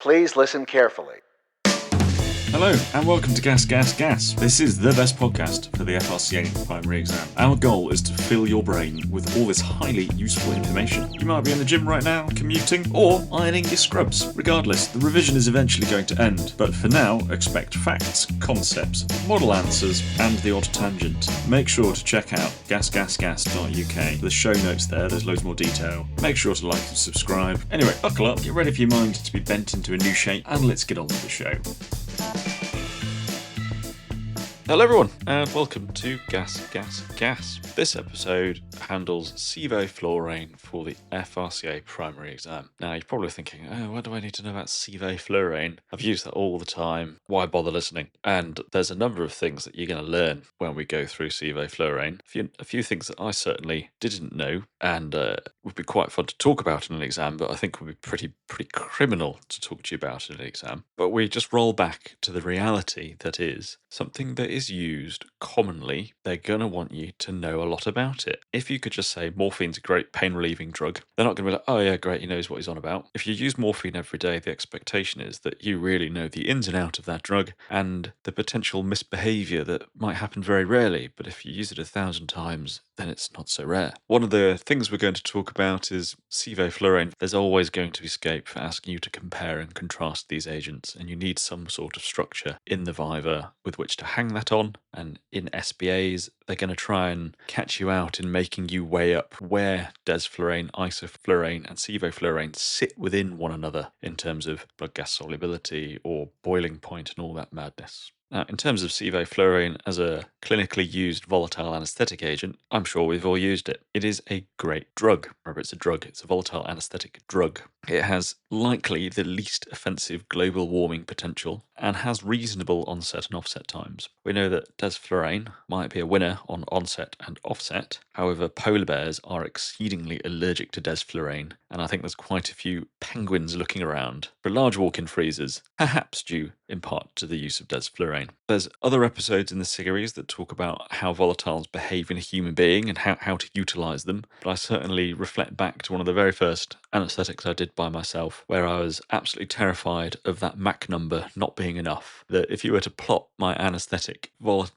Please listen carefully. Hello and welcome to GasGasGas. This is the best podcast for the FRCA primary exam. Our goal is to fill your brain with all this highly useful information. You might be in the gym right now, commuting, or ironing your scrubs. Regardless, the revision is eventually going to end, but for now, expect facts, concepts, model answers, and the odd tangent. Make sure to check out GasGasGas.uk. The show notes there's loads more detail. Make sure to like and subscribe. Anyway, buckle up, get ready for your mind to be bent into a new shape, and let's get on with the show. Hello everyone, and welcome to GasGasGas. This episode handles Sevoflurane for the FRCA primary exam. Now you're probably thinking, what do I need to know about Sevoflurane? I've used that all the time, why bother listening? And there's a number of things that you're going to learn when we go through Sevoflurane. A few things that I certainly didn't know, and would be quite fun to talk about in an exam, but I think would be pretty criminal to talk to you about in an exam. But we just roll back to the reality that is something that is used commonly. They're going to want you to know a lot about it. If you could just say morphine's a great pain relieving drug, they're not going to be like, oh yeah, great, he knows what he's on about. If you use morphine every day, the expectation is that you really know the ins and out of that drug and the potential misbehavior that might happen very rarely. But if you use it 1,000 times, then it's not so rare. One of the things we're going to talk about is Sevoflurane. There's always going to be scope for asking you to compare and contrast these agents, and you need some sort of structure in the viva with which to hang that on. And in SBAs, they're going to try and catch you out in making you weigh up where desflurane, isoflurane, and sevoflurane sit within one another in terms of blood gas solubility or boiling point and all that madness. Now, in terms of sevoflurane as a clinically used volatile anaesthetic agent, I'm sure we've all used it. It is a great drug. Remember, it's a drug. It's a volatile anaesthetic drug. It has likely the least offensive global warming potential and has reasonable onset and offset times. We know that desflurane might be a winner on onset and offset. However, polar bears are exceedingly allergic to desflurane, and I think there's quite a few penguins looking around for large walk-in freezers, perhaps due in part to the use of desflurane. There's other episodes in the series that talk about how volatiles behave in a human being and how to utilise them, but I certainly reflect back to one of the very first anaesthetics I did by myself, where I was absolutely terrified of that Mach number not being enough. That if you were to plot my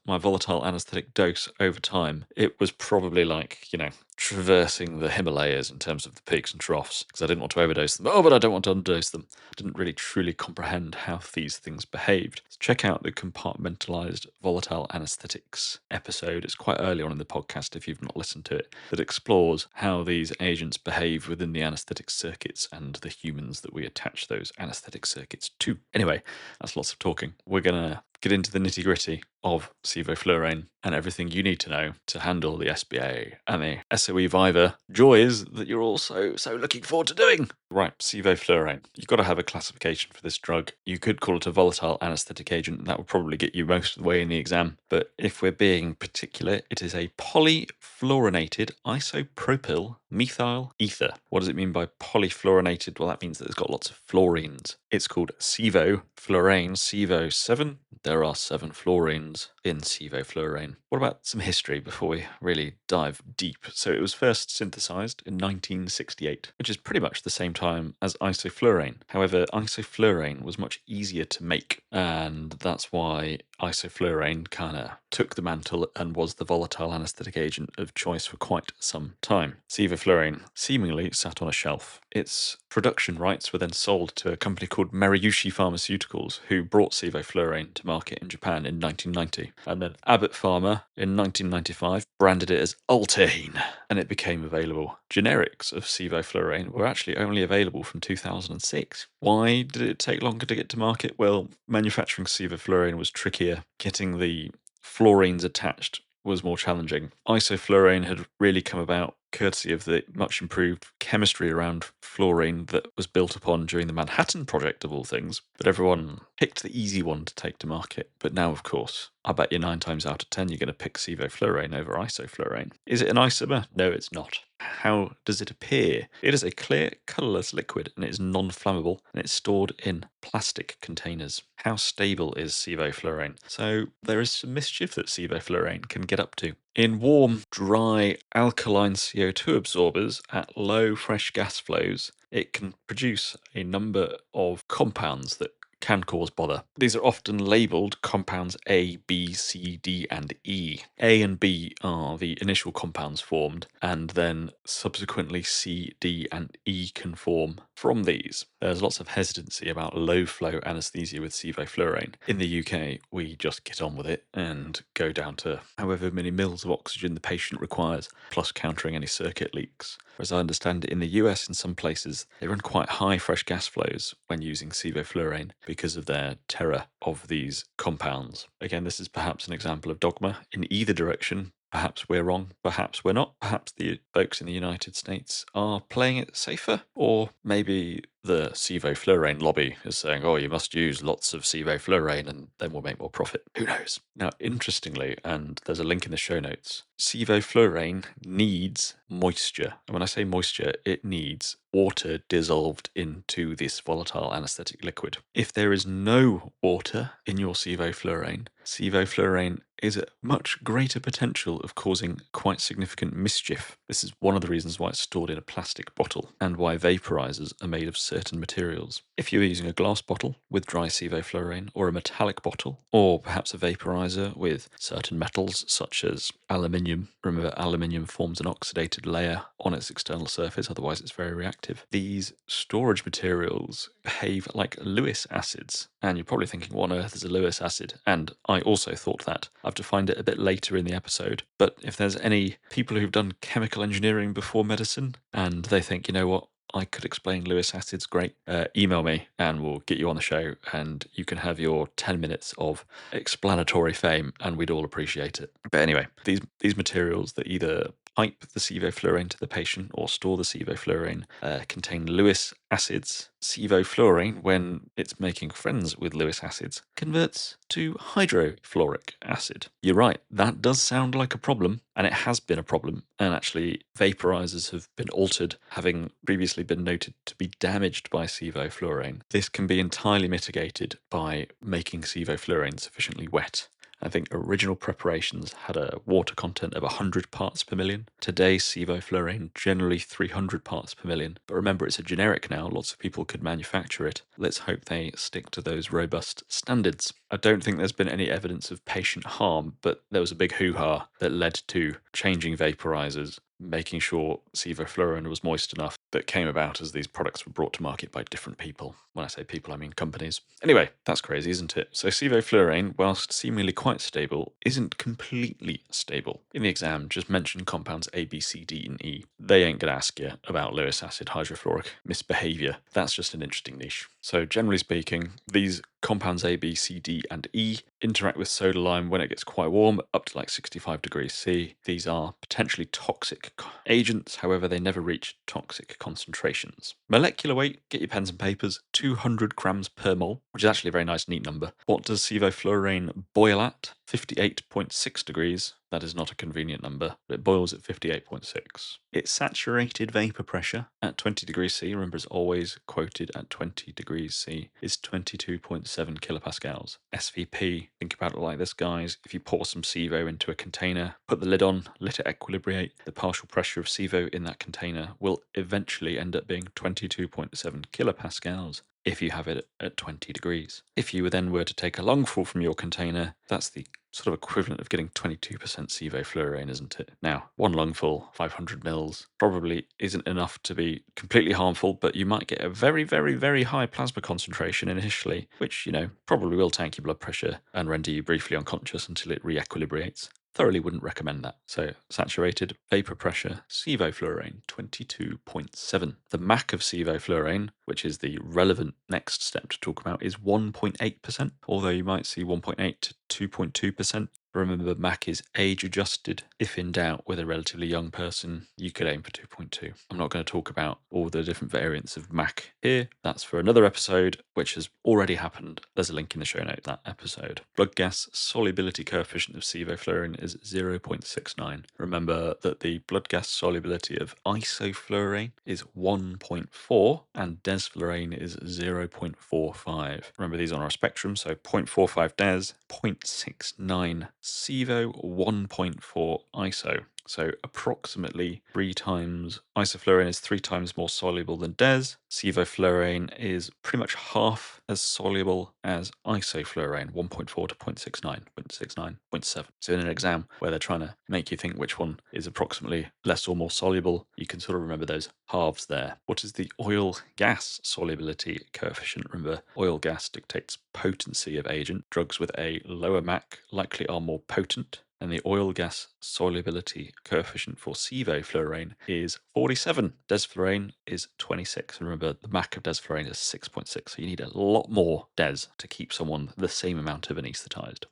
my volatile anaesthetic dose over time, it was probably like, traversing the Himalayas in terms of the peaks and troughs, because I didn't want to overdose them. But I don't want to underdose them. I didn't really truly comprehend how these things behaved. So check out the compartmentalized volatile anaesthetics episode. It's quite early on in the podcast if you've not listened to it, that explores how these agents behave within the anaesthetic circuits and the humans that we attach those anaesthetic circuits to. Anyway, that's lots of talking. We're going to get into the nitty-gritty of sevoflurane and everything you need to know to handle the SBA and the SOE Viva joys that you're all so looking forward to doing. Right, sevoflurane. You've got to have a classification for this drug. You could call it a volatile anaesthetic agent, and that would probably get you most of the way in the exam. But if we're being particular, it is a polyfluorinated isopropyl methyl ether. What does it mean by polyfluorinated? Well, that means that it's got lots of fluorines. It's called sevoflurane, Sevo 7. There are 7 fluorines in sevoflurane. What about some history before we really dive deep? So it was first synthesized in 1968, which is pretty much the same time as isoflurane. However, isoflurane was much easier to make, and that's why isoflurane kind of took the mantle and was the volatile anaesthetic agent of choice for quite some time. Sevoflurane seemingly sat on a shelf. Its production rights were then sold to a company called Mariucci Pharmaceuticals, who brought sevoflurane to market in Japan in 1990. And then Abbott Pharma in 1995 branded it as Ultane, and it became available. Generics of sevoflurane were actually only available from 2006. Why did it take longer to get to market? Well, manufacturing sevoflurane was trickier. Getting the fluorines attached was more challenging. Isoflurane had really come about courtesy of the much improved chemistry around fluorine that was built upon during the Manhattan Project, of all things. But everyone picked the easy one to take to market. But now, of course, I bet you 9 times out of 10 you're going to pick sevoflurane over isoflurane. Is it an isomer? No, it's not. How does it appear? It is a clear, colourless liquid, and it is non-flammable, and it's stored in plastic containers. How stable is sevoflurane? So there is some mischief that sevoflurane can get up to. In warm, dry, alkaline CO2 absorbers at low fresh gas flows, it can produce a number of compounds that can cause bother. These are often labelled compounds A, B, C, D, and E. A and B are the initial compounds formed, and then subsequently C, D, and E can form from these. There's lots of hesitancy about low flow anaesthesia with sevoflurane. In the UK, we just get on with it and go down to however many mils of oxygen the patient requires, plus countering any circuit leaks. As I understand it, in the US, in some places, they run quite high fresh gas flows when using sevoflurane because of their terror of these compounds. Again, this is perhaps an example of dogma in either direction. Perhaps we're wrong, perhaps we're not. Perhaps the folks in the United States are playing it safer, or maybe the sevoflurane lobby is saying, oh, you must use lots of sevoflurane and then we'll make more profit. Who knows? Now, interestingly, and there's a link in the show notes, sevoflurane needs moisture. And when I say moisture, it needs water dissolved into this volatile anesthetic liquid. If there is no water in your sevoflurane, sevoflurane is at much greater potential of causing quite significant mischief. This is one of the reasons why it's stored in a plastic bottle and why vaporizers are made of certain materials. If you're using a glass bottle with dry sevoflurane, or a metallic bottle, or perhaps a vaporizer with certain metals such as aluminium, remember aluminium forms an oxidated layer on its external surface, otherwise it's very reactive. These storage materials behave like Lewis acids, and you're probably thinking, what on earth is a Lewis acid? And I also thought that. I've defined it a bit later in the episode, but if there's any people who've done chemical engineering before medicine and they think, you know what, I could explain Lewis acids, great, email me and we'll get you on the show and you can have your 10 minutes of explanatory fame and we'd all appreciate it. But anyway, these materials that either pipe the sevoflurane to the patient or store the sevoflurane contain Lewis acids. Sevoflurane, when it's making friends with Lewis acids, converts to hydrofluoric acid. You're right, that does sound like a problem, and it has been a problem. And actually, vaporizers have been altered, having previously been noted to be damaged by sevoflurane. This can be entirely mitigated by making sevoflurane sufficiently wet. I think original preparations had a water content of 100 parts per million. Today, sevoflurane generally 300 parts per million. But remember, it's a generic now. Lots of people could manufacture it. Let's hope they stick to those robust standards. I don't think there's been any evidence of patient harm, but there was a big hoo-ha that led to changing vaporizers, making sure sevoflurane was moist enough, that came about as these products were brought to market by different people. When I say people, I mean companies. Anyway, that's crazy, isn't it? So sevoflurane, whilst seemingly quite stable, isn't completely stable. In the exam, just mention compounds A, B, C, D, and E. They ain't going to ask you about Lewis acid hydrofluoric misbehavior. That's just an interesting niche. So generally speaking, these compounds A, B, C, D, and E interact with soda lime when it gets quite warm, up to like 65 degrees C. These are potentially toxic agents, however, they never reach toxic concentrations. Molecular weight, get your pens and papers, 200 grams per mole, which is actually a very nice, neat number. What does sevoflurane boil at? 58.6 degrees. That is not a convenient number, but it boils at 58.6. Its saturated vapor pressure at 20 degrees C, remember it's always quoted at 20 degrees C, is 22.7 kilopascals. SVP, think about it like this, guys. If you pour some Sevo into a container, put the lid on, let it equilibrate, the partial pressure of Sevo in that container will eventually end up being 22.7 kilopascals if you have it at 20 degrees. If you then were to take a lungful from your container, that's the sort of equivalent of getting 22% sevoflurane, isn't it? Now, one lungful, 500 mils, probably isn't enough to be completely harmful, but you might get a very, very, very high plasma concentration initially, which, probably will tank your blood pressure and render you briefly unconscious until it re-equilibrates. Thoroughly wouldn't recommend that. So saturated vapor pressure, sevoflurane 22.7. The MAC of sevoflurane, which is the relevant next step to talk about, is 1.8%, although you might see 1.8 to 2.2%. Remember, MAC is age adjusted. If in doubt with a relatively young person, you could aim for 2.2. I'm not going to talk about all the different variants of MAC here. That's for another episode, which has already happened. There's a link in the show notes, that episode. Blood gas solubility coefficient of sevoflurane is 0.69. Remember that the blood gas solubility of isoflurane is 1.4 and desflurane is 0.45. Remember, these are on our spectrum, so 0.45 des, 0.69 Sevo, 1.4 ISO. So approximately 3 times, isoflurane is 3 times more soluble than DES. Sevoflurane is pretty much half as soluble as isoflurane, 1.4 to 0.69, 0.69, 0.7. So in an exam where they're trying to make you think which one is approximately less or more soluble, you can sort of remember those halves there. What is the oil gas solubility coefficient? Remember, oil gas dictates potency of agent. Drugs with a lower MAC likely are more potent, and the oil gas solubility coefficient for sevoflurane is 47. Desflurane is 26. And remember, the MAC of desflurane is 6.6, so you need a lot more des to keep someone the same amount of anaesthetized.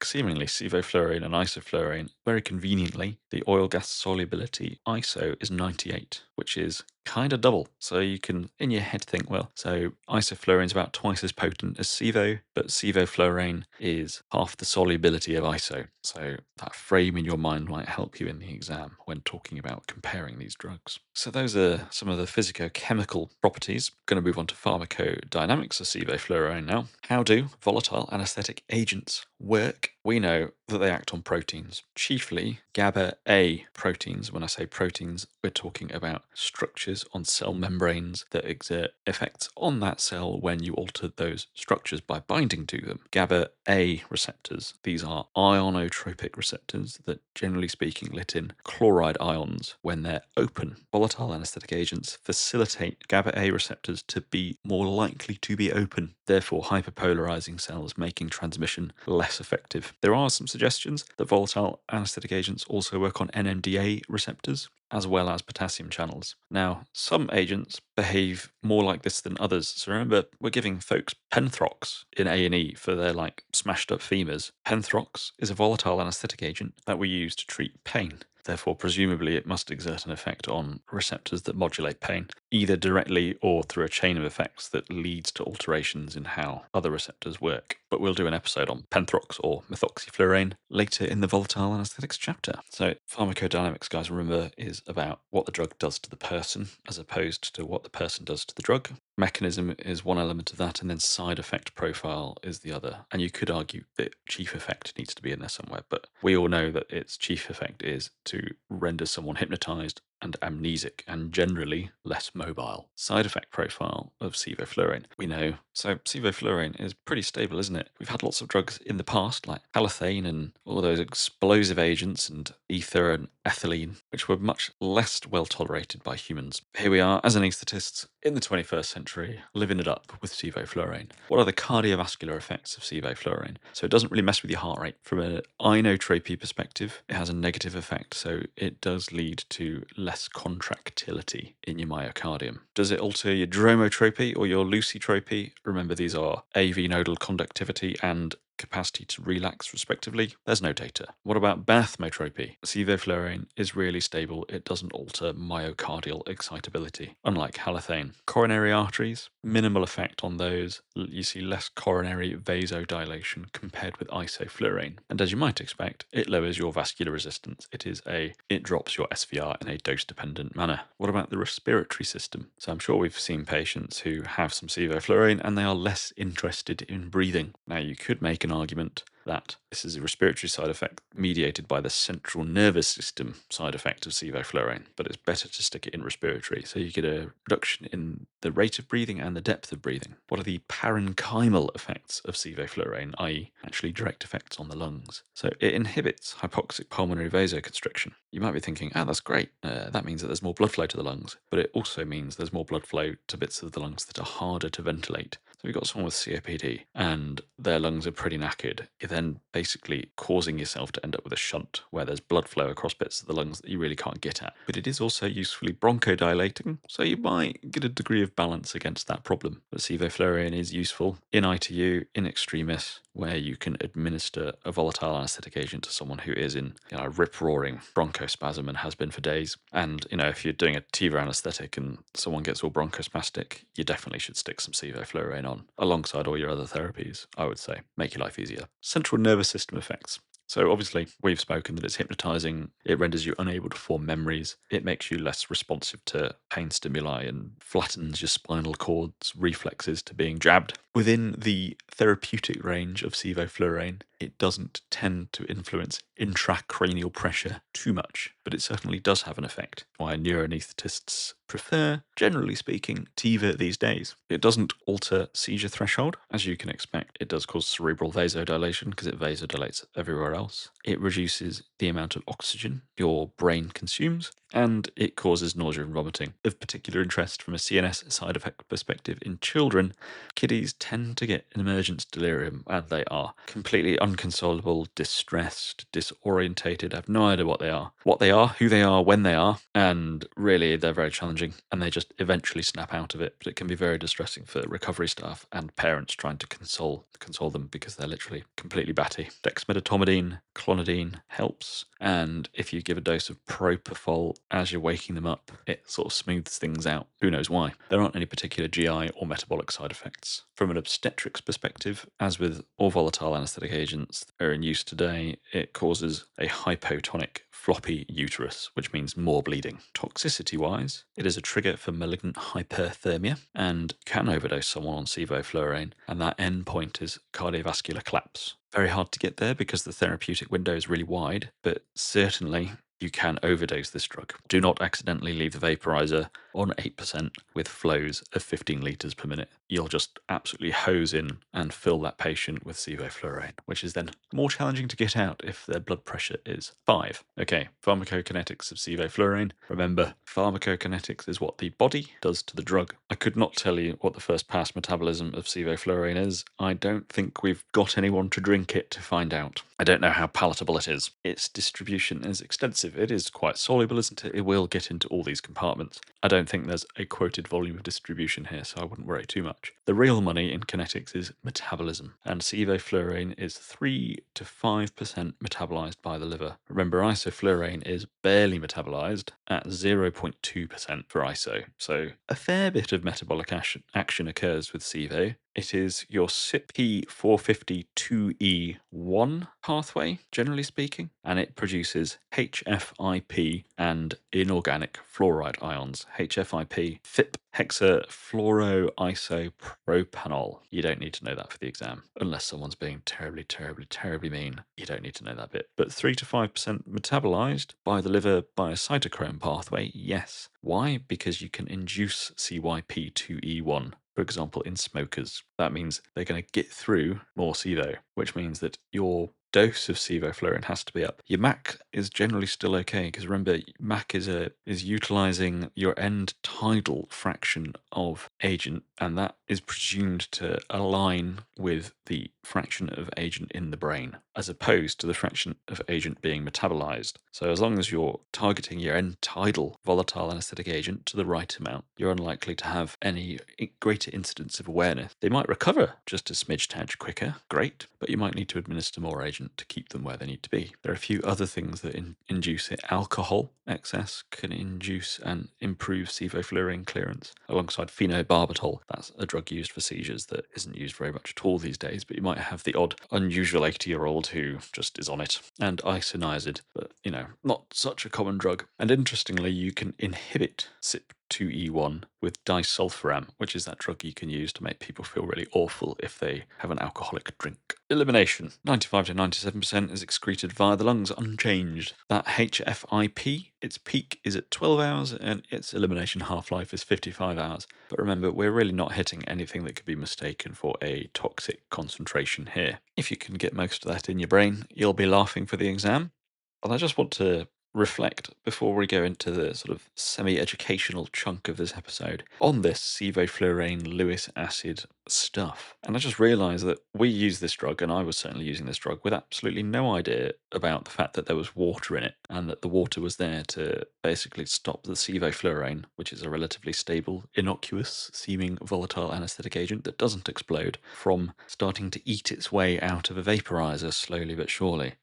Seemingly, sevoflurane and isoflurane, very conveniently, the oil gas solubility ISO is 98, which is kind of double. So you can, in your head, think, well, so isoflurane is about twice as potent as sevo, but sevoflurane is half the solubility of iso. So that frame in your mind might help you in the exam when talking about comparing these drugs. So those are some of the physicochemical properties. Going to move on to pharmacodynamics of sevoflurane now. How do volatile anesthetic agents work? We know that they act on proteins, chiefly GABA A proteins. When I say proteins, we're talking about structures on cell membranes that exert effects on that cell when you alter those structures by binding to them. GABA A receptors, these are ionotropic receptors that, generally speaking, let in chloride ions when they're open. Volatile anesthetic agents facilitate GABA A receptors to be more likely to be open, therefore hyperpolarizing cells, making transmission less effective. There are some suggestions that volatile anesthetic agents also work on NMDA receptors, as well as potassium channels. Now, some agents behave more like this than others. So remember, we're giving folks Penthrox in A&E for their smashed up femurs. Penthrox is a volatile anesthetic agent that we use to treat pain. Therefore, presumably, it must exert an effect on receptors that modulate pain, either directly or through a chain of effects that leads to alterations in how other receptors work. But we'll do an episode on Penthrox or methoxyflurane later in the volatile anesthetics chapter. So pharmacodynamics, guys, remember, is about what the drug does to the person as opposed to what the person does to the drug. Mechanism is one element of that, and then side effect profile is the other. And you could argue that chief effect needs to be in there somewhere, but we all know that its chief effect is to render someone hypnotized and amnesic and generally less mobile. Side effect profile of sevoflurane, we know. So sevoflurane is pretty stable, isn't it? We've had lots of drugs in the past, like halothane and all those explosive agents and ether and ethylene, which were much less well tolerated by humans. Here we are as anaesthetists in the 21st century, living it up with sevoflurane. What are the cardiovascular effects of sevoflurane? So it doesn't really mess with your heart rate. From an inotropy perspective, it has a negative effect, so it does lead to less contractility in your myocardium. Does it alter your dromotropy or your lucitropy? Remember, these are AV nodal conductivity and capacity to relax, respectively. There's no data. What about bathmotropy? Sevoflurane is really stable. It doesn't alter myocardial excitability, unlike halothane. Coronary arteries, minimal effect on those. You see less coronary vasodilation compared with isoflurane. And as you might expect, it lowers your vascular resistance. It drops your SVR in a dose-dependent manner. What about the respiratory system? So I'm sure we've seen patients who have some sevoflurane and they are less interested in breathing. Now, you could make an argument that this is a respiratory side effect mediated by the central nervous system side effect of sevoflurane, but it's better to stick it in respiratory, so you get a reduction in the rate of breathing and the depth of breathing. What are the parenchymal effects of sevoflurane, i.e. actually direct effects on the lungs? So it inhibits hypoxic pulmonary vasoconstriction. You might be thinking, that's great, that means that there's more blood flow to the lungs, but it also means there's more blood flow to bits of the lungs that are harder to ventilate. So you've got someone with COPD and their lungs are pretty knackered. You're then basically causing yourself to end up with a shunt where there's blood flow across bits of the lungs that you really can't get at. But it is also usefully bronchodilating, so you might get a degree of balance against that problem. But sevoflurane is useful in ITU, in extremis, where you can administer a volatile anesthetic agent to someone who is in rip-roaring bronchospasm and has been for days. And, if you're doing a TIVA anesthetic and someone gets all bronchospastic, you definitely should stick some sevoflurane on, alongside all your other therapies, I would say. Make your life easier. Central nervous system effects. So obviously, we've spoken that it's hypnotizing, it renders you unable to form memories, it makes you less responsive to pain stimuli and flattens your spinal cord's reflexes to being jabbed. Within the therapeutic range of sevoflurane, it doesn't tend to influence intracranial pressure too much, but it certainly does have an effect. Why neuroanaesthetists prefer, generally speaking, Tiva these days. It doesn't alter seizure threshold, as you can expect. It does cause cerebral vasodilation because it vasodilates everywhere else. It reduces the amount of oxygen your brain consumes, and it causes nausea and vomiting. Of particular interest from a CNS side effect perspective in children, kiddies tend to get an emergence delirium, and they are completely unconsolable, distressed, disorientated, have no idea what they are, who they are, when they are, and really they're very challenging, and they just eventually snap out of it. But it can be very distressing for recovery staff and parents trying to console them because they're literally completely batty. Dexmedetomidine, clonidine helps, and if you give a dose of propofol as you're waking them up, it sort of smooths things out. Who knows why? There aren't any particular GI or metabolic side effects. From an obstetrics perspective, as with all volatile anaesthetic agents that are in use today, it causes a hypotonic floppy uterus, which means more bleeding. Toxicity-wise, it is a trigger for malignant hyperthermia and can overdose someone on sevoflurane, and that endpoint is cardiovascular collapse. Very hard to get there because the therapeutic window is really wide, but certainly you can overdose this drug. Do not accidentally leave the vaporizer on 8% with flows of 15 litres per minute. You'll just absolutely hose in and fill that patient with sevoflurane, which is then more challenging to get out if their blood pressure is 5. Okay, pharmacokinetics of sevoflurane. Remember, pharmacokinetics is what the body does to the drug. I could not tell you what the first pass metabolism of sevoflurane is. I don't think we've got anyone to drink it to find out. I don't know how palatable it is. Its distribution is extensive. It is quite soluble, isn't it? It will get into all these compartments. I don't think there's a quoted volume of distribution here, so I wouldn't worry too much. The real money in kinetics is metabolism, and sevoflurane is 3 to 5% metabolized by the liver. Remember, isoflurane is barely metabolized at 0.2% for iso, so a fair bit of metabolic action occurs with sevo. It is your CYP452E1 pathway, generally speaking, and it produces HFIP and inorganic fluoride ions. HFIP, FIP, hexafluoroisopropanol. You don't need to know that for the exam, unless someone's being terribly, terribly, terribly mean. You don't need to know that bit. But 3 to 5% metabolized by the liver by a cytochrome pathway, yes. Why? Because you can induce CYP2E1. For example, in smokers. That means they're going to get through more SIVO, which means that your dose of sevoflurane has to be up. Your MAC is generally still okay, because remember, MAC is utilizing your end tidal fraction of agent, and that is presumed to align with the fraction of agent in the brain, as opposed to the fraction of agent being metabolized. So as long as you're targeting your end tidal volatile anesthetic agent to the right amount, you're unlikely to have any greater incidence of awareness. They might recover just a smidge tad quicker, great, but you might need to administer more agent to keep them where they need to be. There are a few other things that induce it. Alcohol excess can induce and improve sevoflurane clearance, alongside phenobarbital. That's a drug used for seizures that isn't used very much at all these days, but you might have the odd unusual 80-year-old who just is on it. And isoniazid, but not such a common drug. And interestingly, you can inhibit CYP2E1 with disulfiram, which is that drug you can use to make people feel really awful if they have an alcoholic drink. Elimination. 95 to 97% is excreted via the lungs unchanged. That HFIP, its peak is at 12 hours and its elimination half-life is 55 hours. But remember, we're really not hitting anything that could be mistaken for a toxic concentration here. If you can get most of that in your brain, you'll be laughing for the exam. And I just want to reflect before we go into the sort of semi-educational chunk of this episode on this sevoflurane Lewis acid stuff. And I just realised that we use this drug, and I was certainly using this drug, with absolutely no idea about the fact that there was water in it, and that the water was there to basically stop the sevoflurane, which is a relatively stable, innocuous seeming volatile anaesthetic agent that doesn't explode, from starting to eat its way out of a vaporizer slowly but surely.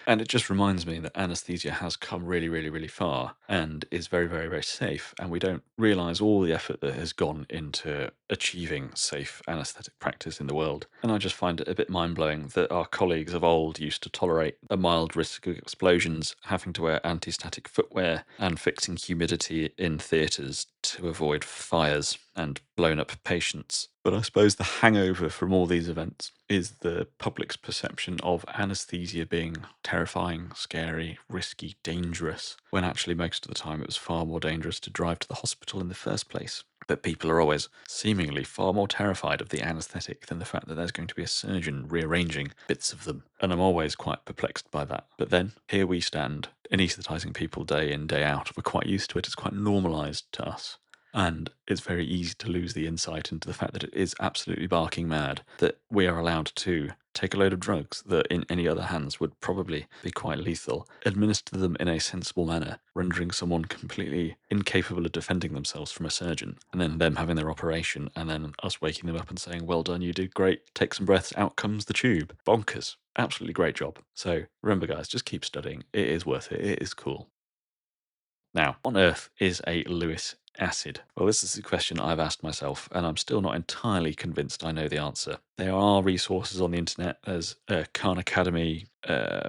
And it just reminds me that anaesthesia has come really, really, really far and is very, very, very safe. And we don't realise all the effort that has gone into achieving safe anaesthetic practice in the world. And I just find it a bit mind-blowing that our colleagues of old used to tolerate a mild risk of explosions, having to wear anti-static footwear and fixing humidity in theatres to avoid fires and blown up patients. But I suppose the hangover from all these events is the public's perception of anaesthesia being terrifying, scary, risky, dangerous, when actually most of the time it was far more dangerous to drive to the hospital in the first place. But people are always seemingly far more terrified of the anaesthetic than the fact that there's going to be a surgeon rearranging bits of them. And I'm always quite perplexed by that. But then, here we stand, anaesthetising people day in, day out. We're quite used to it. It's quite normalised to us. And it's very easy to lose the insight into the fact that it is absolutely barking mad that we are allowed to take a load of drugs that in any other hands would probably be quite lethal, administer them in a sensible manner, rendering someone completely incapable of defending themselves from a surgeon, and then them having their operation, and then us waking them up and saying, well done, you did great, take some breaths, out comes the tube. Bonkers. Absolutely great job. So remember guys, just keep studying. It is worth it. It is cool. Now, on earth is a Lewis acid? Well, this is a question I've asked myself, and I'm still not entirely convinced I know the answer. There are resources on the internet. There's a Khan Academy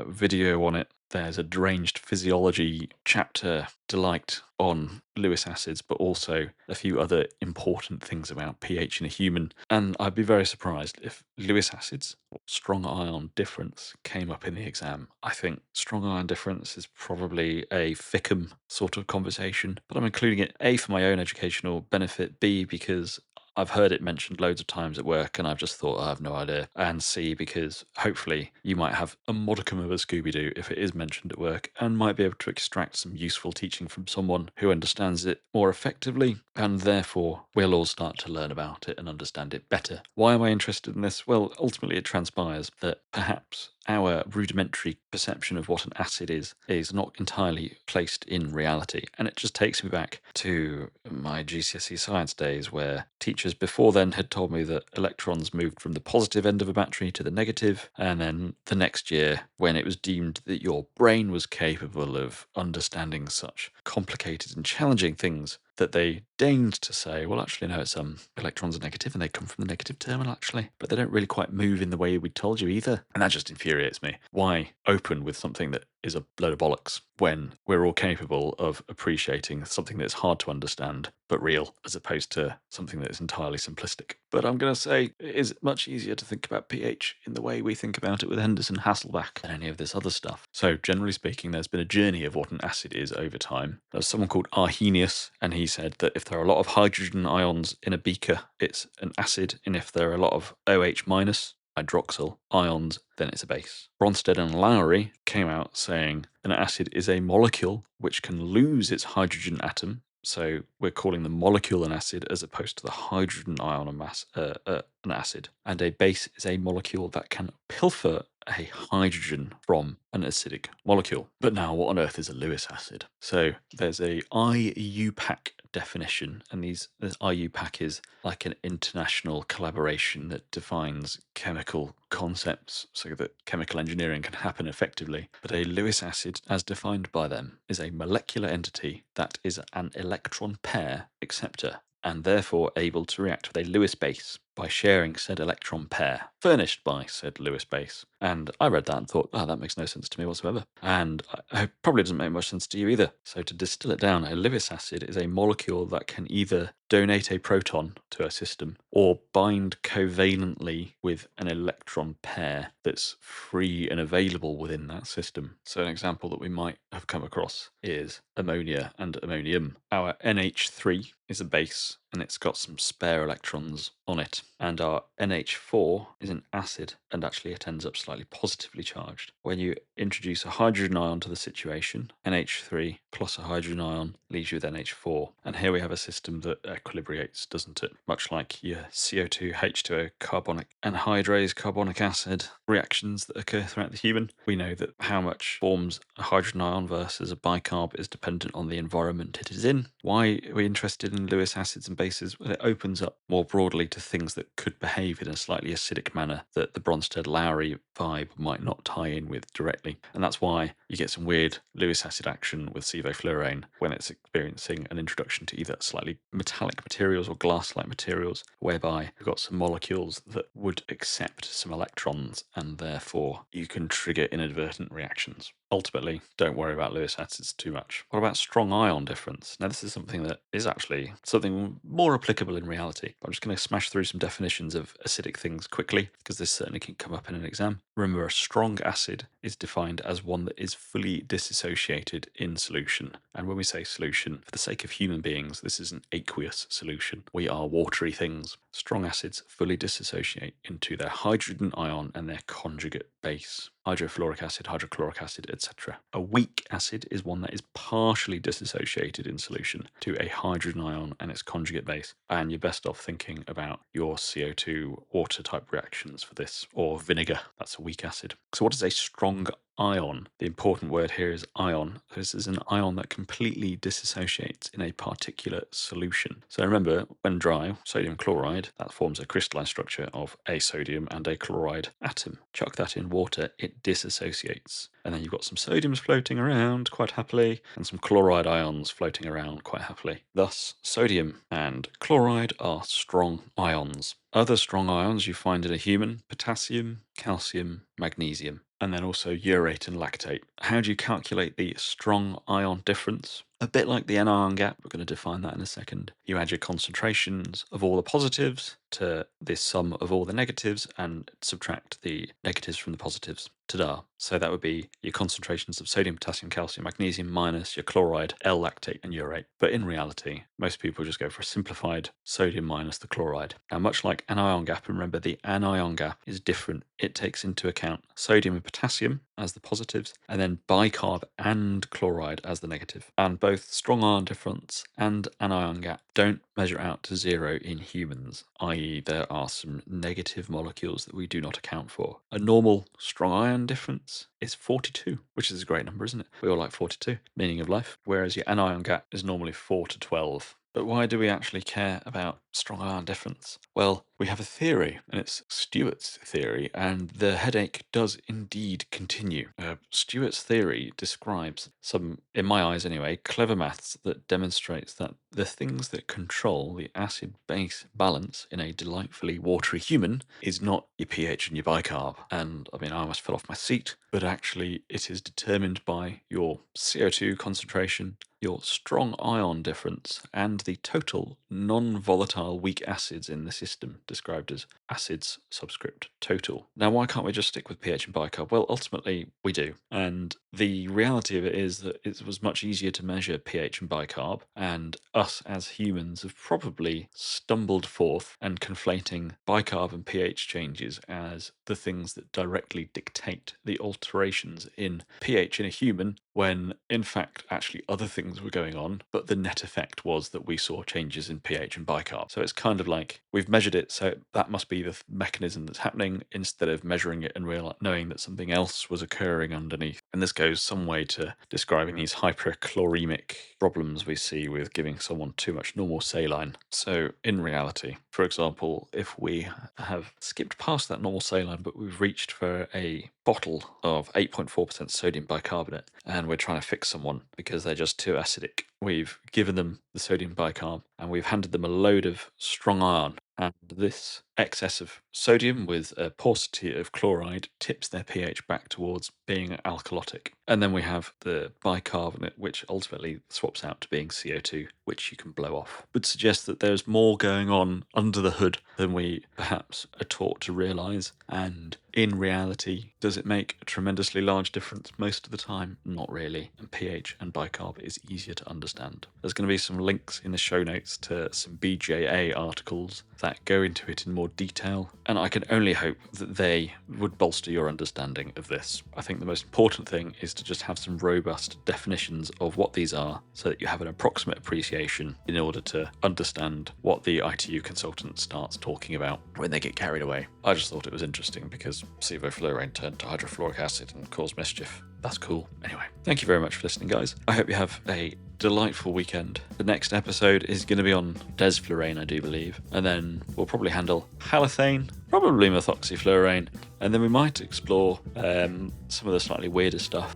video on it. There's a deranged physiology chapter delight on Lewis acids, but also a few other important things about pH in a human. And I'd be very surprised if Lewis acids or strong ion difference came up in the exam. I think strong ion difference is probably a Fickham sort of conversation, but I'm including it A, for my own educational benefit, B, because I've heard it mentioned loads of times at work and I've just thought I have no idea. And C, because hopefully you might have a modicum of a Scooby-Doo if it is mentioned at work and might be able to extract some useful teaching from someone who understands it more effectively, and therefore we'll all start to learn about it and understand it better. Why am I interested in this? Well, ultimately it transpires that perhaps our rudimentary perception of what an acid is not entirely placed in reality. And it just takes me back to my GCSE science days where teachers before then had told me that electrons moved from the positive end of a battery to the negative, and then the next year when it was deemed that your brain was capable of understanding such complicated and challenging things, that they deigned to say, well, actually, no, it's electrons are negative and they come from the negative terminal, actually, but they don't really quite move in the way we told you either. And that just infuriates me. Why open with something that is a load of bollocks when we're all capable of appreciating something that's hard to understand but real, as opposed to something that is entirely simplistic? But I'm going to say it is much easier to think about pH in the way we think about it with Henderson Hasselbalch than any of this other stuff. So generally speaking, there's been a journey of what an acid is over time. There's someone called Arrhenius, and he said that if there are a lot of hydrogen ions in a beaker, it's an acid, and if there are a lot of OH minus, hydroxyl ions, then it's a base. Bronsted and Lowry came out saying an acid is a molecule which can lose its hydrogen atom. So we're calling the molecule an acid as opposed to the hydrogen ion an acid. And a base is a molecule that can pilfer a hydrogen from an acidic molecule. But now, what on earth is a Lewis acid? So there's a IUPAC definition, and this IUPAC is like an international collaboration that defines chemical concepts so that chemical engineering can happen effectively. But a Lewis acid, as defined by them, is a molecular entity that is an electron pair acceptor and therefore able to react with a Lewis base by sharing said electron pair, furnished by said Lewis base. And I read that and thought, oh, that makes no sense to me whatsoever. And it probably doesn't make much sense to you either. So to distill it down, a Lewis acid is a molecule that can either donate a proton to a system or bind covalently with an electron pair that's free and available within that system. So an example that we might have come across is ammonia and ammonium. Our NH3 is a base and it's got some spare electrons on it. And our NH4 is an acid, and actually it ends up slightly positively charged. When you introduce a hydrogen ion to the situation, NH3 plus a hydrogen ion leaves you with NH4. And here we have a system that equilibrates, doesn't it? Much like your CO2, H2O, carbonic anhydrase, carbonic acid reactions that occur throughout the human. We know that how much forms a hydrogen ion versus a bicarb is dependent on the environment it is in. Why are we interested in Lewis acids and bases? Well, it opens up more broadly to things things that could behave in a slightly acidic manner that the Bronsted-Lowry vibe might not tie in with directly. And that's why you get some weird Lewis acid action with sevoflurane when it's experiencing an introduction to either slightly metallic materials or glass-like materials, whereby you've got some molecules that would accept some electrons, and therefore you can trigger inadvertent reactions. Ultimately, don't worry about Lewis acids too much. What about strong ion difference? Now, this is something that is actually something more applicable in reality. I'm just going to smash through some definitions of acidic things quickly, because this certainly can come up in an exam. Remember, a strong acid is defined as one that is fully dissociated in solution. And when we say solution, for the sake of human beings, this is an aqueous solution. We are watery things. Strong acids fully dissociate into their hydrogen ion and their conjugate base. Hydrofluoric acid, hydrochloric acid, etc. A weak acid is one that is partially dissociated in solution to a hydrogen ion and its conjugate base. And you're best off thinking about your CO2 water type reactions for this, or vinegar. That's a weak acid. So what is a strong ion? The important word here is ion. This is an ion that completely dissociates in a particular solution. So remember, when dry, sodium chloride, that forms a crystalline structure of a sodium and a chloride atom. Chuck that in water, it dissociates. And then you've got some sodiums floating around quite happily, and some chloride ions floating around quite happily. Thus, sodium and chloride are strong ions. Other strong ions you find in a human: potassium, calcium, magnesium, and then also urate and lactate. How do you calculate the strong ion difference? A bit like the anion gap, we're going to define that in a second. You add your concentrations of all the positives to the sum of all the negatives and subtract the negatives from the positives. Ta-da. So that would be your concentrations of sodium, potassium, calcium, magnesium minus your chloride, L-lactate and urate. But in reality, most people just go for a simplified sodium minus the chloride. Now, much like anion gap, remember the anion gap is different. It takes into account sodium and potassium as the positives, and then bicarb and chloride as the negative. And both strong ion difference and anion gap don't measure out to zero in humans, i.e. there are some negative molecules that we do not account for. A normal strong ion difference is 42, which is a great number, isn't it? We all like 42, meaning of life, whereas your anion gap is normally 4 to 12. But why do we actually care about strong ion difference? Well, we have a theory, and it's Stewart's theory, and the headache does indeed continue. Stewart's theory describes some, in my eyes anyway, clever maths that demonstrates that the things that control the acid-base balance in a delightfully watery human is not your pH and your bicarb. And I mean, I almost fell off my seat, but actually it is determined by your CO2 concentration, your strong ion difference, and the total non-volatile weak acids in the system, described as acids subscript total. Now, why can't we just stick with pH and bicarb? Well, ultimately we do. And the reality of it is that it was much easier to measure pH and bicarb, and us as humans have probably stumbled forth and conflating bicarb and pH changes as the things that directly dictate the alterations in pH in a human, when in fact actually other things were going on, but the net effect was that we saw changes in pH and bicarb. So it's kind of like we've measured it, so that must be the mechanism that's happening, instead of measuring it and knowing that something else was occurring underneath. And this goes some way to describing these hyperchloremic problems we see with giving someone too much normal saline. So in reality, for example, if we have skipped past that normal saline, but we've reached for a bottle of 8.4% sodium bicarbonate, and we're trying to fix someone because they're just too acidic, we've given them the sodium bicarb and we've handed them a load of strong ion, and this excess of sodium with a paucity of chloride tips their pH back towards being alkalotic. And then we have the bicarbonate, which ultimately swaps out to being CO2, which you can blow off. Would suggest that there's more going on under the hood than we perhaps are taught to realise. And in reality, does it make a tremendously large difference most of the time? Not really. And pH and bicarb is easier to understand. There's going to be some links in the show notes to some BJA articles that go into it in more detail, and I can only hope that they would bolster your understanding of this. I think the most important thing is to just have some robust definitions of what these are, so that you have an approximate appreciation in order to understand what the ITU consultant starts talking about when they get carried away. I just thought it was interesting because sevoflurane turned to hydrofluoric acid and caused mischief. That's cool. Anyway, thank you very much for listening, guys. I hope you have a delightful weekend. The next episode is going to be on Desflurane, I do believe, and then we'll probably handle halothane, probably methoxyflurane, and then we might explore some of the slightly weirder stuff,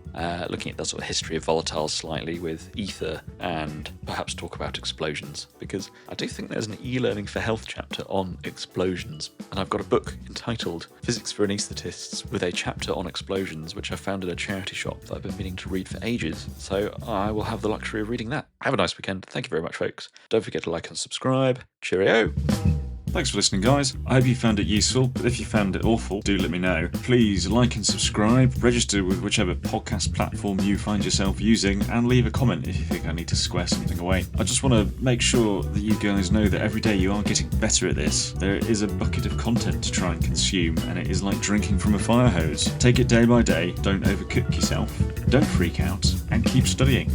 looking at the sort of history of volatiles slightly with ether, and perhaps talk about explosions, because I do think there's an e-learning for health chapter on explosions, and I've got a book entitled Physics for Anaesthetists with a chapter on explosions, which I found in a charity shop that I've been meaning to read for ages, so I will have the luxury of reading that. Have a nice weekend. Thank you very much, folks. Don't forget to like and subscribe. Cheerio! Thanks for listening, guys. I hope you found it useful, but if you found it awful, do let me know. Please like and subscribe, register with whichever podcast platform you find yourself using, and leave a comment if you think I need to square something away. I just want to make sure that you guys know that every day you are getting better at this. There is a bucket of content to try and consume, and it is like drinking from a fire hose. Take it day by day, don't overcook yourself, don't freak out, and keep studying.